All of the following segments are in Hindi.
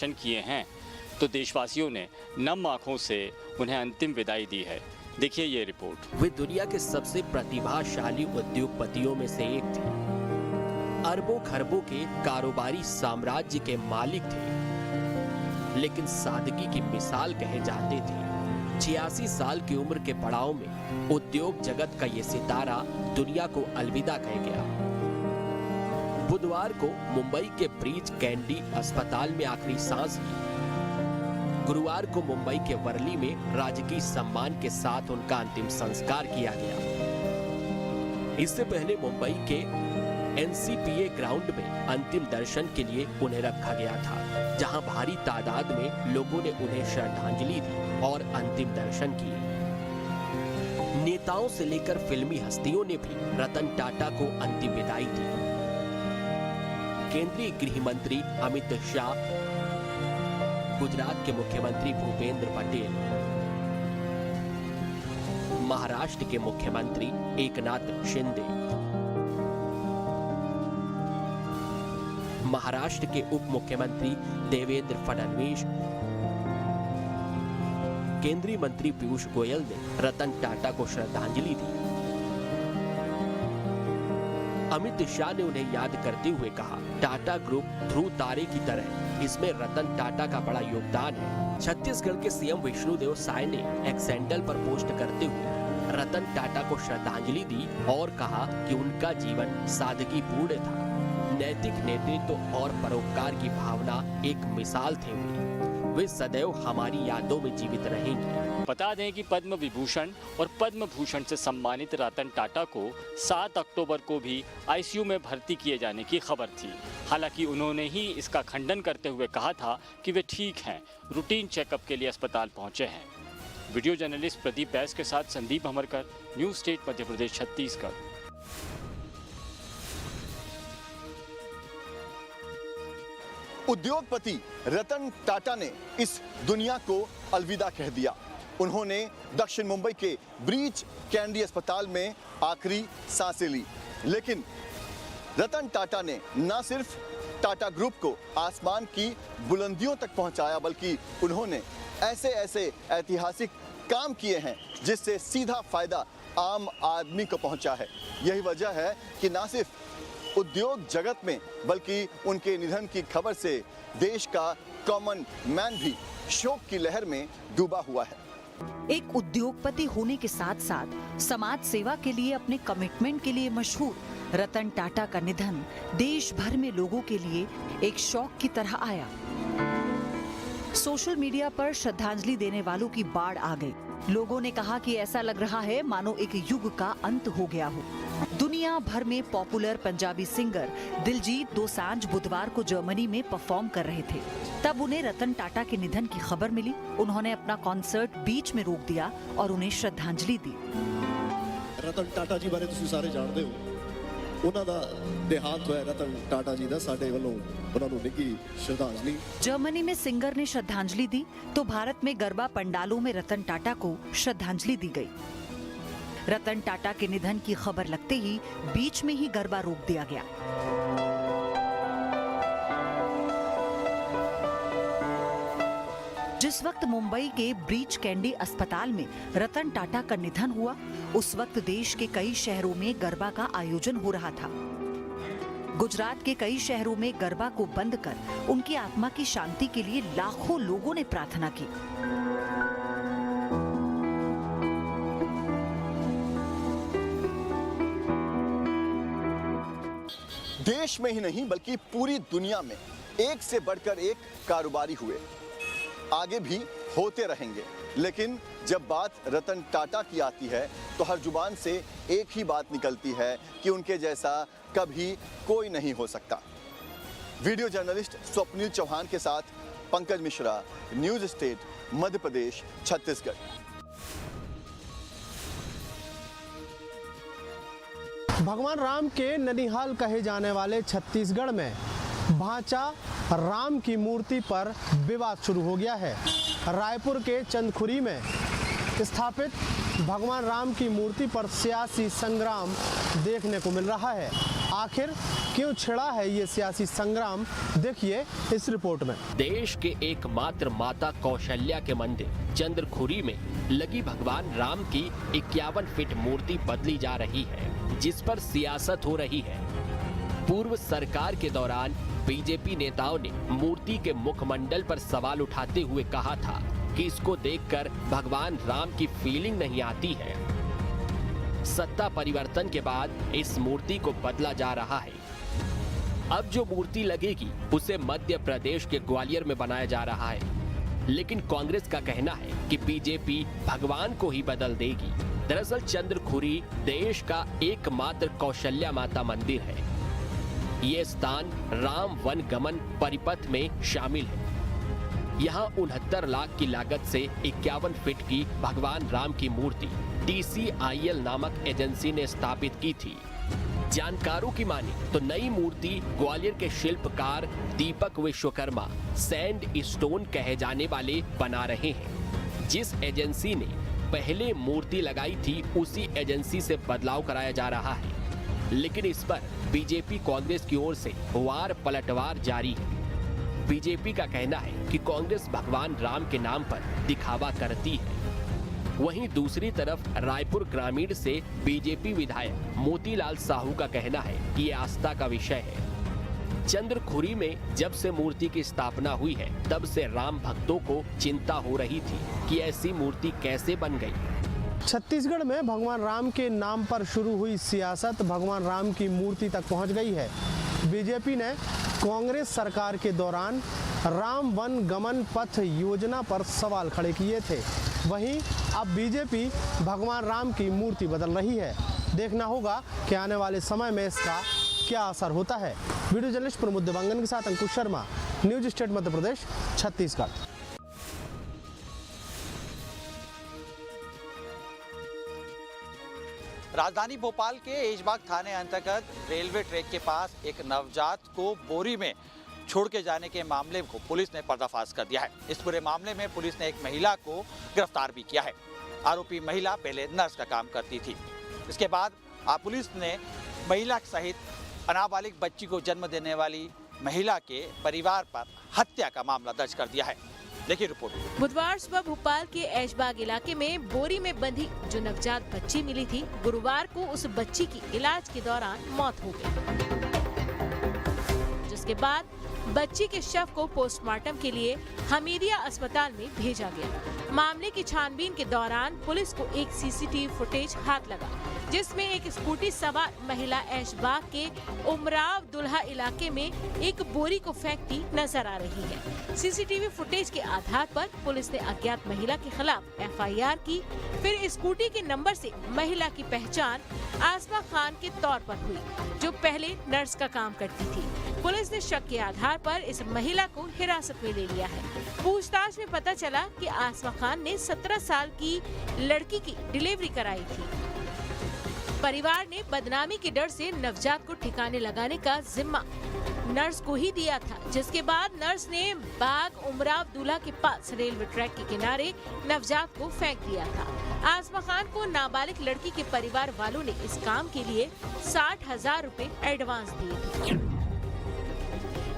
किए हैं तो देशवासियों ने नम आंखों से उन्हें अंतिम विदाई दी है। देखिए ये रिपोर्ट। वे दुनिया के सबसे प्रतिभाशाली उद्योगपतियों में से एक थे। अरबों खरबों के कारोबारी साम्राज्य के मालिक थे, लेकिन सादगी की मिसाल कहे जाते थे। 86 साल की उम्र के पड़ाव में उद्योग जगत का ये सितारा दुनिया को अलविदा कह गया। बुधवार को मुंबई के ब्रीच कैंडी अस्पताल में आखिरी सांस ली। गुरुवार को मुंबई के वर्ली में राजकीय सम्मान के साथ उनका अंतिम संस्कार किया गया। इससे पहले मुंबई के एनसीपीए ग्राउंड में अंतिम दर्शन के लिए उन्हें रखा गया था, जहां भारी तादाद में लोगों ने उन्हें श्रद्धांजलि दी और अंतिम दर्शन किए। नेताओं से लेकर फिल्मी हस्तियों ने भी रतन टाटा को अंतिम विदाई दी। केंद्रीय गृह मंत्री अमित शाह, गुजरात के मुख्यमंत्री भूपेंद्र पटेल, महाराष्ट्र के मुख्यमंत्री एकनाथ शिंदे, महाराष्ट्र के उप मुख्यमंत्री देवेंद्र फडणवीस, केंद्रीय मंत्री पीयूष गोयल ने रतन टाटा को श्रद्धांजलि दी। अमित शाह ने उन्हें याद करते हुए कहा, टाटा ग्रुप ध्रुव तारे की तरह इसमें रतन टाटा का बड़ा योगदान है। छत्तीसगढ़ के सीएम विष्णुदेव साय ने एक्स हैंडल पर पोस्ट करते हुए रतन टाटा को श्रद्धांजलि दी और कहा कि उनका जीवन सादगीपूर्ण था। नैतिक नेतृत्व और परोपकार की भावना एक मिसाल थे। वे सदैव हमारी यादों में जीवित रहेंगे। बता दें कि पद्म विभूषण और पद्म भूषण से सम्मानित रतन टाटा को 7 अक्टूबर को भी आईसीयू में भर्ती किए जाने की खबर थी। हालांकि उन्होंने ही इसका खंडन करते हुए कहा था कि वे ठीक हैं, रूटीन चेकअप के लिए अस्पताल पहुंचे हैं। वीडियो जर्नलिस्ट प्रदीप बैस के साथ संदीप अमरकर, न्यूज स्टेट मध्य प्रदेश छत्तीसगढ़। उद्योगपति रतन टाटा ने इस दुनिया को अलविदा कह दिया। उन्होंने दक्षिण मुंबई के ब्रीच कैंडी अस्पताल में आखिरी सांसें ली। लेकिन रतन टाटा ने न सिर्फ टाटा ग्रुप को आसमान की बुलंदियों तक पहुंचाया, बल्कि उन्होंने ऐसे ऐतिहासिक काम किए हैं जिससे सीधा फायदा आम आदमी को पहुंचा है। यही वजह है कि न सिर्फ उद्योग जगत में बल्कि उनके निधन की खबर से देश का कॉमन मैन भी शोक की लहर में डूबा हुआ है। एक उद्योगपति होने के साथ साथ समाज सेवा के लिए अपने कमिटमेंट के लिए मशहूर रतन टाटा का निधन देश भर में लोगों के लिए एक शौक की तरह आया। सोशल मीडिया पर श्रद्धांजलि देने वालों की बाढ़ आ गई। लोगों ने कहा कि ऐसा लग रहा है मानो एक युग का अंत हो गया हो। दुनिया भर में पॉपुलर पंजाबी सिंगर दिलजीत दोसांझ बुधवार को जर्मनी में परफॉर्म कर रहे थे। तब उन्हें रतन टाटा के निधन की खबर मिली। उन्होंने अपना कॉन्सर्ट बीच में रोक दिया और उन्हें श्रद्धांजलि दी। रतन टाटा जी बारे तुसीं सारे जानते हो, उन्हां दा देहांत होया रतन टाटा जी दा, साडे वल्लों उन्हां नूं निੱਘी श्रद्धांजलि। जर्मनी में सिंगर ने श्रद्धांजलि दी तो भारत में गरबा पंडालों में रतन टाटा को श्रद्धांजलि दी गई। रतन टाटा के निधन की खबर लगते ही बीच में ही गरबा रोक दिया गया। जिस वक्त मुंबई के ब्रीच कैंडी अस्पताल में रतन टाटा का निधन हुआ, उस वक्त देश के कई शहरों में गरबा का आयोजन हो रहा था। गुजरात के कई शहरों में गरबा को बंद कर उनकी आत्मा की शांति के लिए लाखों लोगों ने प्रार्थना की। देश में ही नहीं बल्कि पूरी दुनिया में एक से बढ़कर एक कारोबारी हुए, आगे भी होते रहेंगे। लेकिन जब बात रतन टाटा की आती है तो हर जुबान से एक ही बात निकलती है कि उनके जैसा कभी कोई नहीं हो सकता। वीडियो जर्नलिस्ट स्वप्निल चौहान के साथ पंकज मिश्रा, न्यूज स्टेट मध्य प्रदेश छत्तीसगढ़। भगवान राम के ननिहाल कहे जाने वाले छत्तीसगढ़ में भांचा राम की मूर्ति पर विवाद शुरू हो गया है। रायपुर के चंदखुरी में स्थापित भगवान राम की मूर्ति पर सियासी संग्राम देखने को मिल रहा है। आखिर क्यों छिड़ा है ये सियासी संग्राम, देखिए इस रिपोर्ट में। देश के एकमात्र माता कौशल्या के मंदिर चंद्रखुरी में लगी भगवान राम की 51 फीट मूर्ति बदली जा रही है, जिस पर सियासत हो रही है। पूर्व सरकार के दौरान बीजेपी नेताओं ने मूर्ति के मुखमंडल पर सवाल उठाते हुए कहा था कि इसको देखकर भगवान राम की फीलिंग नहीं आती है। सत्ता परिवर्तन के बाद इस मूर्ति को बदला जा रहा है। अब जो मूर्ति लगेगी उसे मध्य प्रदेश के ग्वालियर में बनाया जा रहा है, लेकिन कांग्रेस का कहना है कि बीजेपी भगवान को ही बदल देगी। दरअसल चंद्रखुरी देश का एकमात्र कौशल्या माता मंदिर है। ये स्थान राम वन गमन परिपथ में शामिल है। यहाँ 69 लाख की लागत से 51 फीट की भगवान राम की मूर्ति TCIL नामक एजेंसी ने स्थापित की थी। जानकारों की माने तो नई मूर्ति ग्वालियर के शिल्पकार दीपक विश्वकर्मा सैंड स्टोन कहे जाने वाले बना रहे हैं। जिस एजेंसी ने पहले मूर्ति लगाई थी उसी एजेंसी से बदलाव कराया जा रहा है, लेकिन इस पर बीजेपी कांग्रेस की ओर से वार पलटवार जारी है। बीजेपी का कहना है कि कांग्रेस भगवान राम के नाम पर दिखावा करती है। वहीं दूसरी तरफ रायपुर ग्रामीण से बीजेपी विधायक मोतीलाल साहू का कहना है कि ये आस्था का विषय है। चंद्रखुरी में जब से मूर्ति की स्थापना हुई है तब से राम भक्तों को चिंता हो रही थी कि ऐसी मूर्ति कैसे बन गई। छत्तीसगढ़ में भगवान राम के नाम पर शुरू हुई सियासत भगवान राम की मूर्ति तक पहुंच गई है। बीजेपी ने कांग्रेस सरकार के दौरान राम वन गमन पथ योजना पर सवाल खड़े किए थे। वहीं अब बीजेपी भगवान राम की मूर्ति बदल रही है। देखना होगा कि आने वाले समय में इसका क्या असर होता है। वीडियो जर्नलिस्ट प्रमोद देवांगन के साथ अंकुश शर्मा, न्यूज स्टेट मध्य प्रदेश, छत्तीसगढ़। राजधानी भोपाल के ऐशबाग थाने अंतर्गत रेलवे ट्रैक के पास एक नवजात को बोरी में छोड़ के जाने के मामले को पुलिस ने पर्दाफाश कर दिया है। इस पूरे मामले में पुलिस ने एक महिला को गिरफ्तार भी किया है। आरोपी महिला पहले नर्स का काम करती थी। इसके बाद पुलिस ने महिला सहित अनाबालिग बच्ची को जन्म देने वाली महिला के परिवार पर हत्या का मामला दर्ज कर दिया है। देखिए रिपोर्ट। बुधवार सुबह भोपाल के ऐशबाग इलाके में बोरी में बंधी जो नवजात बच्ची मिली थी, गुरुवार को उस बच्ची की इलाज के दौरान मौत हो गई, जिसके बाद बच्ची के शव को पोस्टमार्टम के लिए हमीदिया अस्पताल में भेजा गया। मामले की छानबीन के दौरान पुलिस को एक सीसीटीवी फुटेज हाथ लगा, जिसमें एक स्कूटी सवार महिला ऐशबाग के उमराव दुल्हा इलाके में एक बोरी को फेंकती नजर आ रही है। सीसीटीवी फुटेज के आधार पर पुलिस ने अज्ञात महिला के खिलाफ FIR की। फिर स्कूटी के नंबर से महिला की पहचान आसमा खान के तौर पर हुई, जो पहले नर्स का काम करती थी। पुलिस ने शक के आधार पर इस महिला को हिरासत में ले लिया है। पूछताछ में पता चला कि आसमा खान ने 17 साल की लड़की की डिलीवरी कराई थी। परिवार ने बदनामी के डर से नवजात को ठिकाने लगाने का जिम्मा नर्स को ही दिया था, जिसके बाद नर्स ने बाग उमराव दूल्हा के पास रेलवे ट्रैक के किनारे नवजात को फेंक दिया था। आसमा खान को नाबालिग लड़की के परिवार वालों ने इस काम के लिए 60,000 रुपए एडवांस दिए थे।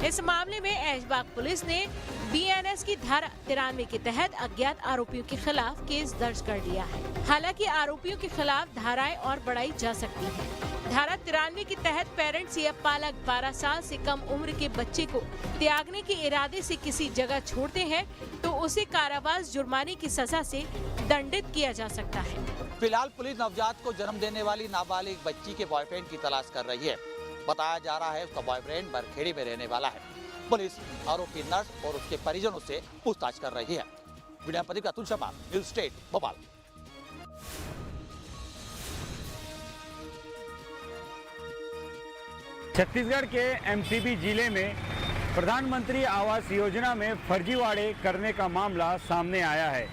इस मामले में ऐशबाग पुलिस ने BNS की धारा 93 के तहत अज्ञात आरोपियों के खिलाफ केस दर्ज कर दिया है। हालांकि आरोपियों के खिलाफ धाराएं और बढ़ाई जा सकती हैं। धारा 93 के तहत पेरेंट्स या पालक 12 साल से कम उम्र के बच्चे को त्यागने के इरादे से किसी जगह छोड़ते हैं तो उसे कारावास जुर्माने की सजा से दंडित किया जा सकता है। फिलहाल पुलिस नवजात को जन्म देने वाली नाबालिग बच्ची के बॉयफ्रेंड की तलाश कर रही है। बताया जा रहा है उसका बॉयफ्रेंड बरखेड़ी में रहने वाला है। पुलिस आरोपी नर्स और उसके परिजनों से पूछताछ कर रही है। वीडियो पत्रिका अतुल शर्मा, न्यूज स्टेट भोपाल। छत्तीसगढ़ के MCB जिले में प्रधानमंत्री आवास योजना में फर्जीवाड़े करने का मामला सामने आया है,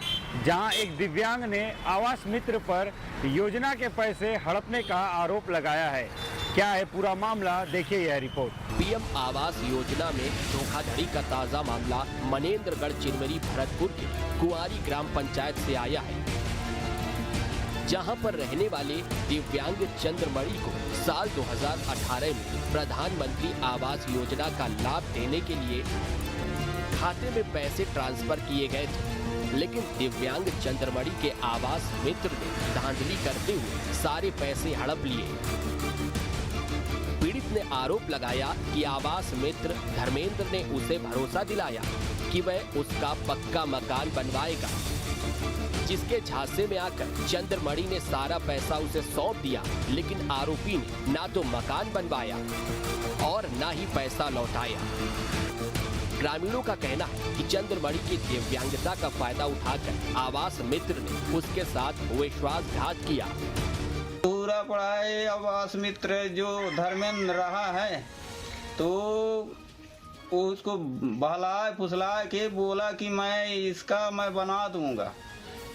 जहां एक दिव्यांग ने आवास मित्र पर योजना के पैसे हड़पने का आरोप लगाया है। क्या है पूरा मामला, देखिए यह रिपोर्ट। PM आवास योजना में धोखाधड़ी का ताजा मामला मनेन्द्रगढ़ चिरमरी भरतपुर के कुंवारी ग्राम पंचायत से आया है, जहां पर रहने वाले दिव्यांग चंद्रमणि को साल 2018 में प्रधानमंत्री आवास योजना का लाभ देने के लिए खाते में पैसे ट्रांसफर किए गए थे, लेकिन दिव्यांग चंद्रमणि के आवास मित्र ने धांधली करते हुए सारे पैसे हड़प लिए। पीड़ित ने आरोप लगाया कि आवास मित्र धर्मेंद्र ने उसे भरोसा दिलाया कि वह उसका पक्का मकान बनवाएगा, जिसके झांसे में आकर चंद्रमणि ने सारा पैसा उसे सौंप दिया, लेकिन आरोपी ने ना तो मकान बनवाया और ना ही पैसा लौटाया। ग्रामीणों का कहना है कि चंद्रमणि की दिव्यांगता का फायदा उठाकर आवास मित्र ने उसके साथ विश्वासघात किया। पूरा पढ़ाई आवास मित्र जो धर्मेंद्र रहा है तो उसको बहलाए फुसलाए के बोला कि मैं बना दूंगा।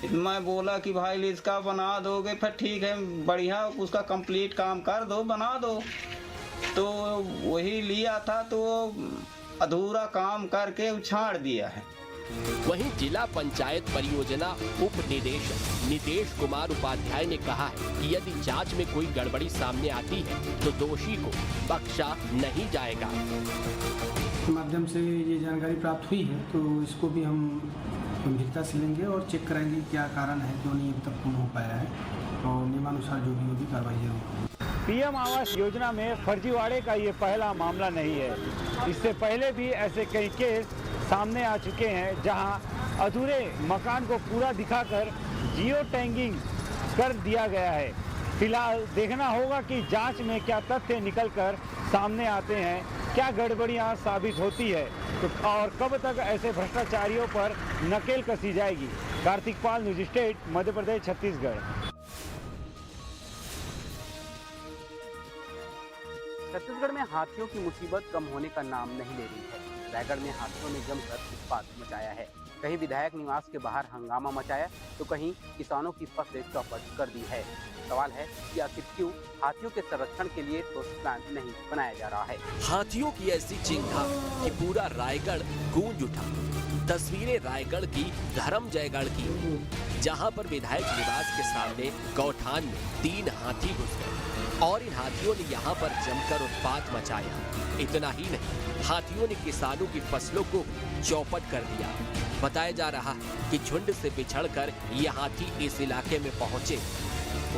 मैं बोला कि भाई इसका बना दोगे, फिर ठीक है बढ़िया, उसका कंप्लीट काम कर दो, बना दो। तो वही लिया था तो अधूरा काम करके उछाड़ दिया है। वहीं जिला पंचायत परियोजना उप निदेशक नितेश कुमार उपाध्याय ने कहा है कि यदि जांच में कोई गड़बड़ी सामने आती है तो दोषी को बख्शा नहीं जाएगा। माध्यम से ये जानकारी प्राप्त हुई है तो इसको भी हम गंभीरता से लेंगे और चेक कराएंगे क्या कारण है, क्यों नहीं अब तक पूर्ण हो पाया है, और नियमानुसार जो भी होगी कार्रवाई जरूर। पीएम आवास योजना में फर्जीवाड़े का ये पहला मामला नहीं है। इससे पहले भी ऐसे कई केस सामने आ चुके हैं जहां अधूरे मकान को पूरा दिखाकर जियो टैगिंग कर दिया गया है। फिलहाल देखना होगा कि जांच में क्या तथ्य निकलकर सामने आते हैं, क्या गड़बड़ियां साबित होती है तो और कब तक ऐसे भ्रष्टाचारियों पर नकेल कसी जाएगी। कार्तिक पाल, न्यूज स्टेट, मध्य प्रदेश, छत्तीसगढ़। छत्तीसगढ़ में हाथियों की मुसीबत कम होने का नाम नहीं ले रही है। रायगढ़ में हाथियों ने जमकर उत्पात मचाया है। कहीं विधायक निवास के बाहर हंगामा मचाया तो कहीं किसानों की फसलें चौपट कर दी है। सवाल है कि आखिर क्यों हाथियों के संरक्षण के लिए ठोस प्लान नहीं बनाया जा रहा है। हाथियों की ऐसी चिंगार कि पूरा रायगढ़ गूंज उठा। तस्वीरें रायगढ़ की धर्मजयगढ़ की, जहां पर विधायक निवास के सामने गौठान में 3 हाथी घुस गए और इन हाथियों ने यहां पर जमकर उत्पात मचाया। इतना ही नहीं, हाथियों ने किसानों की फसलों को चौपट कर दिया। बताया जा रहा है कि झुंड से बिछड़कर ये हाथी इस इलाके में पहुंचे।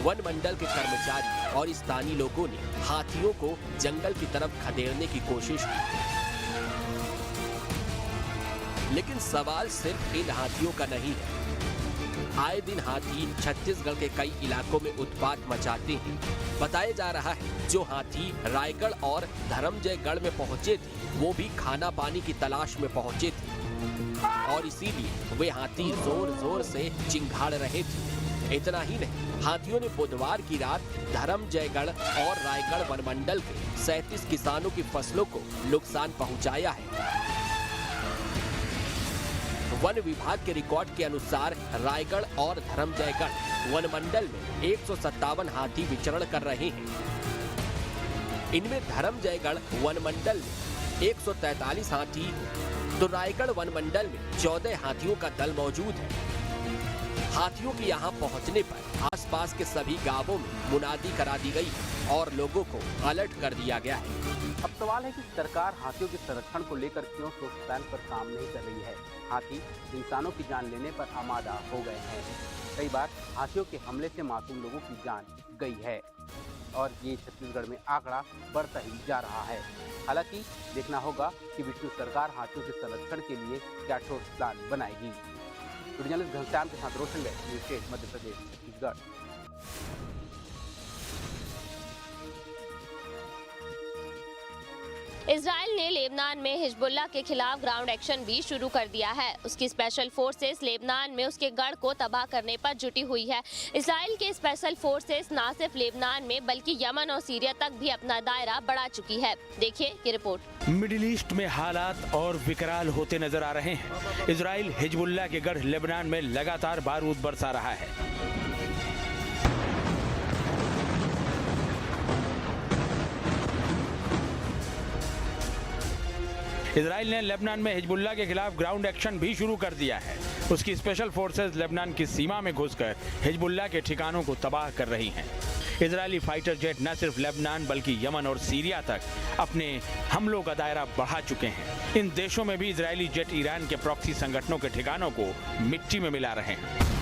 वन मंडल के कर्मचारी और स्थानीय लोगों ने हाथियों को जंगल की तरफ खदेड़ने की कोशिश की, लेकिन सवाल सिर्फ इन हाथियों का नहीं है। आए दिन हाथी छत्तीसगढ़ के कई इलाकों में उत्पात मचाते हैं। बताया जा रहा है जो हाथी रायगढ़ और धर्मजयगढ़ में पहुंचे थे वो भी खाना पानी की तलाश में पहुंचे थे और इसीलिए वे हाथी जोर जोर से चिंघाड़ रहे थे। इतना ही नहीं, हाथियों ने बुधवार की रात धर्मजयगढ़ और रायगढ़ वनमंडल के 37 किसानों की फसलों को नुकसान पहुंचाया है। वन विभाग के रिकॉर्ड के अनुसार रायगढ़ और धर्मजयगढ़ वनमंडल में 157 हाथी विचरण कर रहे हैं। इनमें धर्मजयगढ़ वनमंडल में 143 हाथी तो रायगढ़ वनमंडल में 14 हाथियों का दल मौजूद है। हाथियों के यहाँ पहुँचने पर आसपास के सभी गांवों में मुनादी करा दी गई और लोगों को अलर्ट कर दिया गया है। अब सवाल है कि सरकार हाथियों के संरक्षण को लेकर क्यों ठोस प्लान पर काम नहीं कर रही है। हाथी इंसानों की जान लेने पर आमादा हो गए हैं। कई बार हाथियों के हमले से मासूम लोगों की जान गई है और ये छत्तीसगढ़ में आंकड़ा बढ़ता ही जा रहा है। हालांकि देखना होगा कि विष्णु सरकार हाथियों के संरक्षण के लिए क्या ठोस प्लान बनाएगी। जर्नलिस्ट घनश्याम के साथ रोशन गए, news state, Madhya Pradesh, Chhattisgarh. Israel ने लेबनान में हिजबुल्लाह के खिलाफ ग्राउंड एक्शन भी शुरू कर दिया है। उसकी स्पेशल फोर्सेस लेबनान में उसके गढ़ को तबाह करने पर जुटी हुई है। इजराइल के स्पेशल फोर्सेस न सिर्फ लेबनान में बल्कि यमन और सीरिया तक भी अपना दायरा बढ़ा चुकी है। देखिए ये रिपोर्ट। मिडिल ईस्ट में हालात और विकराल होते नजर आ रहे हैं। इजराइल हिजबुल्लाह के गढ़ लेबनान में लगातार बारूद बरसा रहा है। इजराइल ने लेबनान में हिजबुल्लाह के खिलाफ ग्राउंड एक्शन भी शुरू कर दिया है। उसकी स्पेशल फोर्सेज लेबनान की सीमा में घुसकर हिजबुल्लाह के ठिकानों को तबाह कर रही हैं। इजरायली फाइटर जेट न सिर्फ लेबनान बल्कि यमन और सीरिया तक अपने हमलों का दायरा बढ़ा चुके हैं। इन देशों में भी इजरायली जेट ईरान के प्रॉक्सी संगठनों के ठिकानों को मिट्टी में मिला रहे हैं।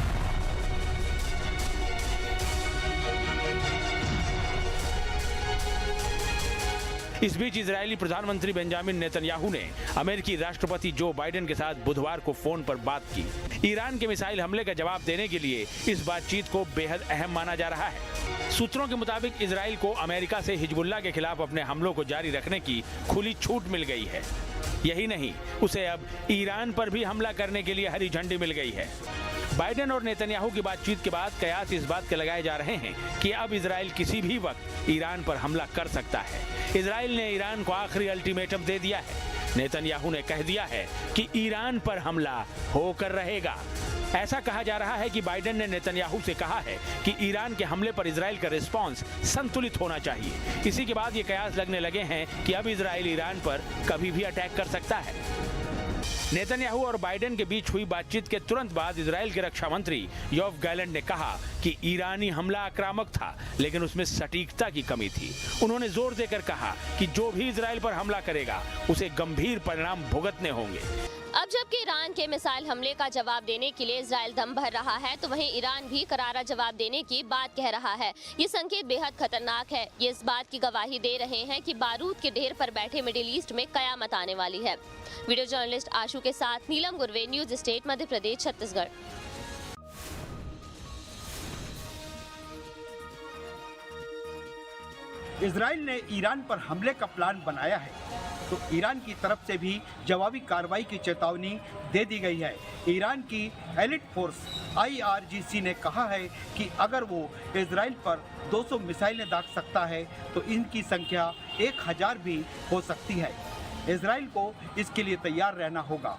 इस बीच इजरायली प्रधानमंत्री बेंजामिन नेतन्याहू ने अमेरिकी राष्ट्रपति जो बाइडेन के साथ बुधवार को फोन पर बात की। ईरान के मिसाइल हमले का जवाब देने के लिए इस बातचीत को बेहद अहम माना जा रहा है। सूत्रों के मुताबिक इजराइल को अमेरिका से हिजबुल्लाह के खिलाफ अपने हमलों को जारी रखने की खुली छूट मिल गई है। यही नहीं, उसे अब ईरान पर भी हमला करने के लिए हरी झंडी मिल गई है। बाइडेन और नेतन्याहू की बातचीत के बाद कयास इस बात के लगाए जा रहे हैं कि अब इजराइल किसी भी वक्त ईरान पर हमला कर सकता है। इजराइल ने ईरान को आखिरी अल्टीमेटम दे दिया है। नेतन्याहू ने कह दिया है कि ईरान पर हमला होकर रहेगा। ऐसा कहा जा रहा है कि बाइडेन ने नेतन्याहू से कहा है कि ईरान के हमले पर इजराइल का रिस्पांस संतुलित होना चाहिए। इसी के बाद ये कयास लगने लगे हैं कि अब इजराइल ईरान पर कभी भी अटैक कर सकता है। नेतन्याहू और बाइडेन के बीच हुई बातचीत के तुरंत बाद इजराइल के रक्षा मंत्री योव गैलेंट ने कहा कि ईरानी हमला आक्रामक था, लेकिन उसमें सटीकता की कमी थी। उन्होंने जोर देकर कहा कि जो भी इजराइल पर हमला करेगा उसे गंभीर परिणाम भुगतने होंगे। अब जबकि ईरान के मिसाइल हमले का जवाब देने के लिए इजराइल दम भर रहा है, तो वहीं ईरान भी करारा जवाब देने की बात कह रहा है। ये संकेत बेहद खतरनाक है। ये इस बात की गवाही दे रहे हैं कि बारूद के ढेर पर बैठे मिडिल ईस्ट में कयामत आने वाली है। वीडियो जर्नलिस्ट आशु के साथ नीलम गुरवे, news state Madhya Pradesh, Chhattisgarh. Israel ने ईरान पर हमले का प्लान बनाया है, तो ईरान की तरफ से भी जवाबी कार्रवाई की चेतावनी दे दी गई है। ईरान की एलिट फोर्स IRGC ने कहा है कि अगर वो इजराइल पर 200 मिसाइलें दाग सकता है तो इनकी संख्या 1000 भी हो सकती है। इजराइल को इसके लिए तैयार रहना होगा।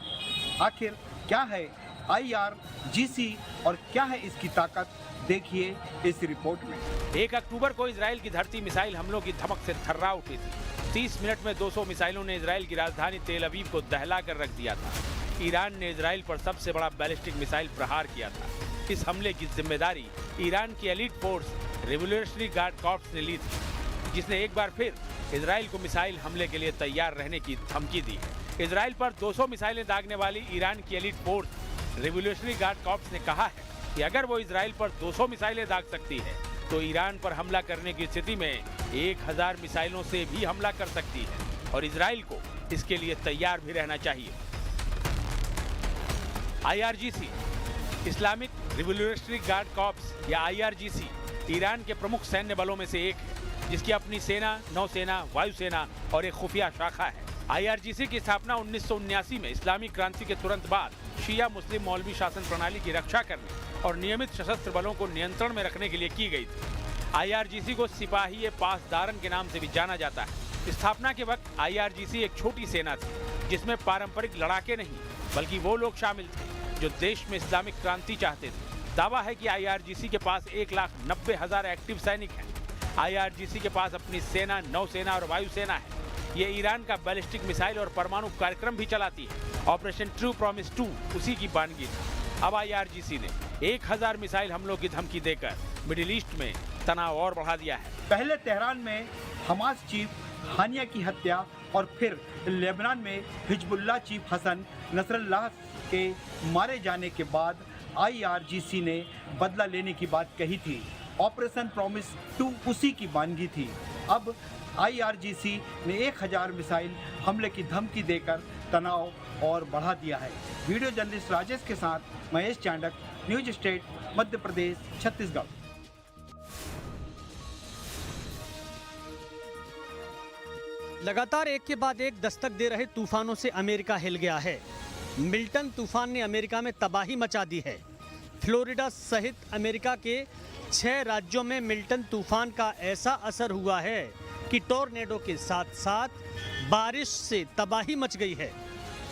आखिर क्या है IRGC और क्या है इसकी ताकत, देखिए इस रिपोर्ट में। 1 अक्टूबर को इजराइल की धरती मिसाइल हमलों की धमक से थर्रा उठी थी। 30 मिनट में 200 मिसाइलों ने इजराइल की राजधानी तेल अवीव को दहला कर रख दिया था। ईरान ने इजराइल पर सबसे बड़ा बैलिस्टिक मिसाइल प्रहार किया था। इस हमले की जिम्मेदारी ईरान की elite force revolutionary guard corps ने ली थी, जिसने एक बार फिर इजराइल को मिसाइल हमले के लिए तैयार रहने की धमकी दी है। इजराइल पर 200 मिसाइलें दागने वाली ईरान की elite force revolutionary guard corps ने कहा है कि अगर वो इजराइल पर 200 मिसाइलें दाग सकती है तो ईरान पर हमला करने की स्थिति में 1000 मिसाइलों से भी हमला कर सकती है और इजराइल को इसके लिए तैयार भी रहना चाहिए। IRGC, Islamic revolutionary guard corps या IRGC ईरान के प्रमुख सैन्य बलों में से एक है, जिसकी अपनी सेना, नौसेना, वायुसेना और एक खुफिया शाखा है। IRGC की स्थापना 1979 में इस्लामी क्रांति के तुरंत बाद शिया मुस्लिम मौलवी शासन प्रणाली की रक्षा करने और नियमित सशस्त्र बलों को नियंत्रण में रखने के लिए की गई थी। IRGC को सिपाही पासदारन के नाम से भी जाना जाता है। स्थापना के वक्त IRGC एक छोटी सेना थी, जिसमें पारंपरिक लड़ाके नहीं बल्कि वो लोग शामिल थे जो देश में इस्लामिक क्रांति चाहते थे। दावा है कि IRGC के पास 1,90,000 एक्टिव सैनिक हैं। IRGC के पास अपनी सेना, नौसेना और वायुसेना है। ये ईरान का बैलिस्टिक मिसाइल और परमाणु कार्यक्रम भी चलाती है। ऑपरेशन ट्रू प्रॉमिस 2 उसी की बानगी था। अब IRGC ने 1000 मिसाइल हमलों की धमकी देकर मिडिल ईस्ट में तनाव और बढ़ा दिया है। पहले तेहरान में हमास चीफ हानिया की हत्या और फिर लेबनान में हिजबुल्लाह चीफ हसन नसरल्लाह के मारे जाने के बाद IRGC ने बदला लेने की बात कही थी। ऑपरेशन प्रॉमिस 2 उसी की बानगी थी। अब IRGC ने 1000 मिसाइल हमले की धमकी देकर तनाव और बढ़ा दिया है। वीडियो जर्नलिस्ट राजेश के साथ महेश चांडक, न्यूज स्टेट मध्य प्रदेश, छत्तीसगढ़। लगातार एक के बाद एक दस्तक दे रहे तूफानों से अमेरिका हिल गया है। मिल्टन तूफान ने अमेरिका में तबाही मचा दी है। फ्लोरिडा सहित अमेरिका के 6 राज्यों में मिल्टन तूफान का ऐसा असर हुआ है कि टोर्नेडो के साथ साथ बारिश से तबाही मच गई है।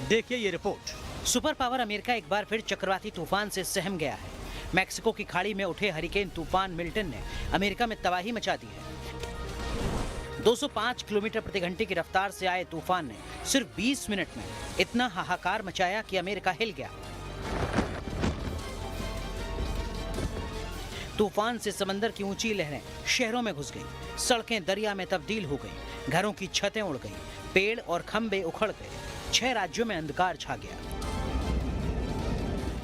देखिए ये रिपोर्ट। सुपर पावर अमेरिका एक बार फिर चक्रवाती तूफान से सहम गया है। मैक्सिको की खाड़ी में उठे हरिकेन तूफान मिल्टन ने अमेरिका में तबाही मचा दी है। 205 किलोमीटर प्रति घंटे की रफ्तार से आए तूफान ने सिर्फ 20 मिनट में इतना हाहाकार मचाया कि अमेरिका हिल गया। तूफान से समंदर की ऊंची लहरें शहरों में घुस गईं, सड़कें दरिया में तब्दील हो गईं, घरों की छतें उड़ गईं, पेड़ और खंभे उखड़ गए, 6 राज्यों में अंधकार छा गया।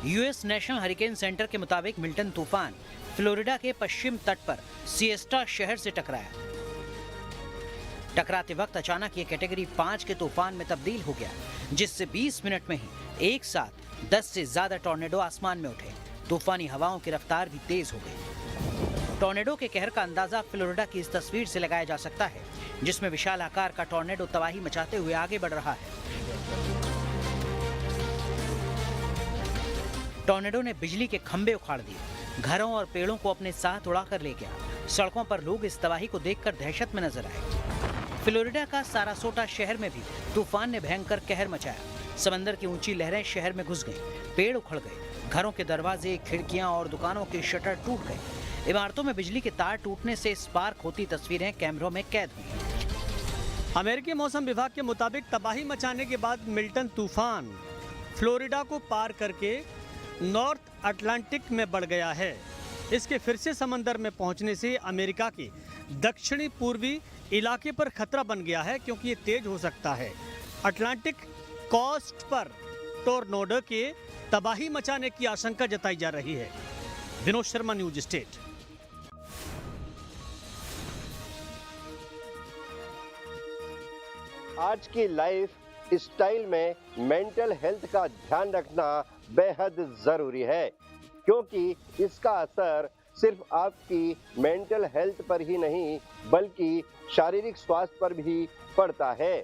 यूएस नेशनल हरिकेन सेंटर के मुताबिक मिल्टन तूफान फ्लोरिडा के पश्चिम तट पर सिएस्टा शहर से टकराया। टकराते वक्त अचानक ये कैटेगरी 5 के तूफान में तब्दील हो गया, जिससे 20 मिनट में ही एक साथ 10 से ज्यादा टॉर्नेडो आसमान में उठे। तूफानी हवाओं की रफ्तार भी तेज हो गई। टॉर्नेडो के कहर का अंदाजा फ्लोरिडा की इस तस्वीर से लगाया जा सकता है, जिसमें विशाल आकार का टॉर्नेडो तबाही मचाते हुए आगे बढ़ रहा है। टॉर्नेडो ने बिजली के खंभे उखाड़ दिए, घरों और पेड़ों को अपने साथ उड़ाकर ले गया। सड़कों पर लोग इस तबाही को देखकर दहशत में नजर आए। फ्लोरिडा का सारासोटा शहर में भी तूफान ने भयंकर कहर मचाया। समंदर की ऊंची लहरें शहर में घुस गईं, पेड़ उखड़ गए, घरों के दरवाजे, खिड़कियां और दुकानों के शटर टूट गए। इमारतों में बिजली के तार टूटने से स्पार्क होती तस्वीरें कैमरों में कैद हुई। अमेरिकी मौसम विभाग के मुताबिक तबाही मचाने के बाद मिल्टन तूफान फ्लोरिडा को पार करके नॉर्थ अटलांटिक में बढ़ गया है। इसके फिर से समंदर में पहुंचने से अमेरिका के दक्षिणी पूर्वी इलाके पर खतरा बन गया है, क्योंकि ये तेज हो सकता है। अटलांटिक कोस्ट पर टॉर्नेडो के तबाही मचाने की आशंका जताई जा रही है। Vinod Sharma, news state. आज की लाइफ स्टाइल में मेंटल हेल्थ का ध्यान रखना बेहद जरूरी है, क्योंकि इसका असर सिर्फ आपकी मेंटल हेल्थ पर ही नहीं बल्कि शारीरिक स्वास्थ्य पर भी पड़ता है।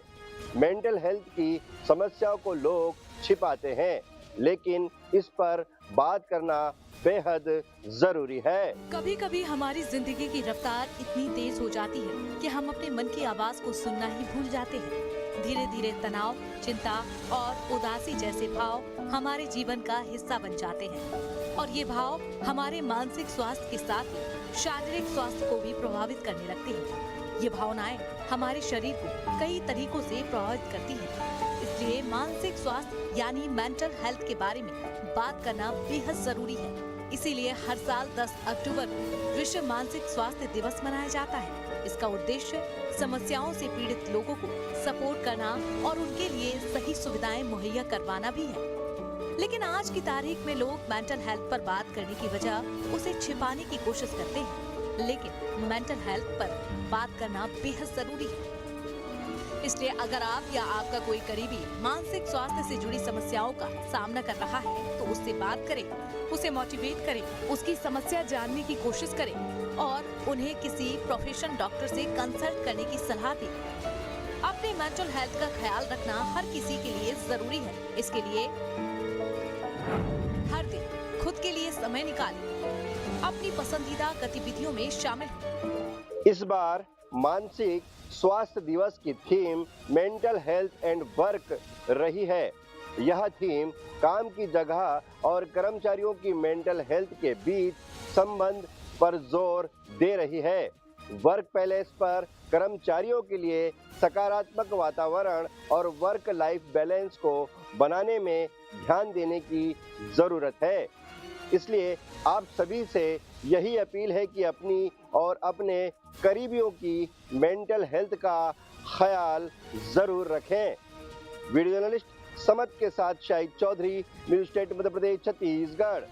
मेंटल हेल्थ की समस्याओं को लोग छिपाते हैं, लेकिन इस पर बात करना बेहद जरूरी है। कभी कभी हमारी जिंदगी की रफ्तार इतनी तेज हो जाती है कि हम अपने मन की आवाज को सुनना ही भूल जाते हैं। धीरे धीरे तनाव, चिंता और उदासी जैसे भाव हमारे जीवन का हिस्सा बन जाते हैं, और ये भाव हमारे मानसिक स्वास्थ्य के साथ ही शारीरिक स्वास्थ्य को भी प्रभावित करने लगते हैं। ये भावनाएं हमारे शरीर को कई तरीकों से प्रभावित करती हैं। इसलिए मानसिक स्वास्थ्य यानी मेंटल हेल्थ के बारे में बात करना बेहद जरूरी है। इसीलिए हर साल 10 अक्टूबर को विश्व मानसिक स्वास्थ्य दिवस मनाया जाता है। इसका उद्देश्य समस्याओं से पीड़ित लोगों को सपोर्ट करना और उनके लिए सही सुविधाएं मुहैया करवाना भी है। लेकिन आज की तारीख में लोग मेंटल हेल्थ पर बात करने की बजाय उसे छिपाने की कोशिश करते हैं। लेकिन मेंटल हेल्थ पर बात करना बेहद जरूरी है। इसलिए अगर आप या आपका कोई करीबी मानसिक स्वास्थ्य से जुड़ी समस्याओं का सामना कर रहा है तो उससे बात करें, उसे मोटिवेट करें, उसकी समस्या जानने की कोशिश करें और उन्हें किसी प्रोफेशनल डॉक्टर से कंसल्ट करने की सलाह दें। अपने मेंटल हेल्थ का ख्याल रखना हर किसी के लिए जरूरी है। इसके लिए हर दिन खुद के लिए समय निकालें, अपनी पसंदीदा गतिविधियों में शामिल हों। इस बार मानसिक स्वास्थ्य दिवस की theme mental health and work रही है। यह थीम काम की जगह और कर्मचारियों की मेंटल हेल्थ के बीच संबंध पर जोर दे रही है। वर्क प्लेस पर कर्मचारियों के लिए सकारात्मक वातावरण और वर्क लाइफ बैलेंस को बनाने में ध्यान देने की जरूरत है। इसलिए आप सभी से यही अपील है कि अपनी और अपने करीबियों की मेंटल हेल्थ का ख्याल जरूर रखें। वीडियो जर्नलिस्ट समत के साथ शाहिद चौधरी, न्यूज स्टेट मध्य प्रदेश, छत्तीसगढ़।